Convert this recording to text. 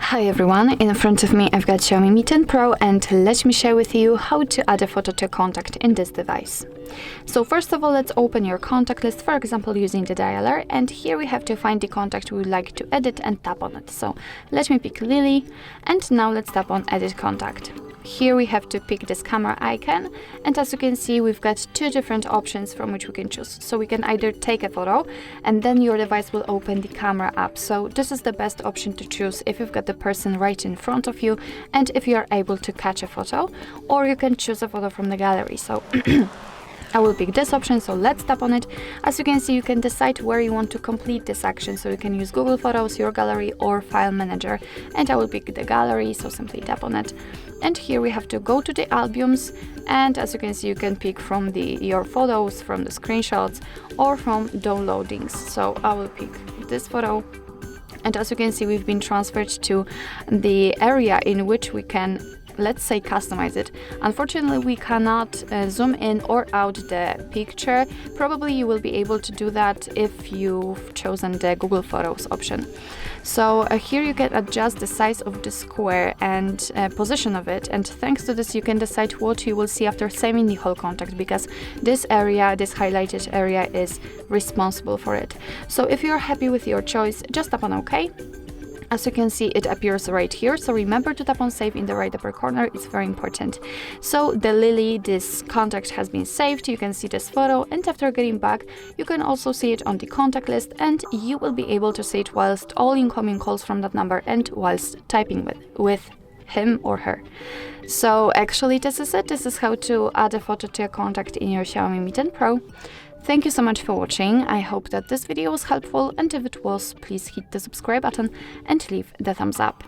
Hi everyone, in front of me I've got Xiaomi Mi 10 Pro, and let me share with you how to add a photo to a contact in this device. So first of all, let's open your contact list, for example using the dialer, and here we have to find the contact we would like to edit and tap on it. So let me pick Lily, and now let's tap on edit contact. Here we have to pick this camera icon, and as you can see we've got two different options from which we can choose. So we can either take a photo and then your device will open the camera app. So this is the best option to choose if you've got the person right in front of you and if you are able to catch a photo, or you can choose a photo from the gallery. So I will pick this option, so let's tap on it. As you can see, you can decide where you want to complete this action, so you can use Google Photos, your gallery, or File Manager, and I will pick the gallery, so simply tap on it. And here we have to go to the albums, and as you can see, you can pick from your photos, from the screenshots, or from downloadings. So I will pick this photo, and as you can see, we've been transferred to the area in which we can, let's say, customize it. Unfortunately, we cannot zoom in or out the picture. Probably you will be able to do that if you've chosen the Google Photos option. So here you can adjust the size of the square and position of it, and thanks to this you can decide what you will see after saving the whole contact, because this area, this highlighted area, is responsible for it. So if you're happy with your choice, just tap on OK. As you can see, it appears right here, so remember to tap on save in the right upper corner, it's very important. So the Lily, this contact has been saved, you can see this photo, and after getting back you can also see it on the contact list, and you will be able to see it whilst all incoming calls from that number and whilst typing with him or her. So actually this is it. This is how to add a photo to a contact in your Xiaomi Mi 10 Pro. Thank you so much for watching. I hope that this video was helpful, and if it was, please hit the subscribe button and leave the thumbs up.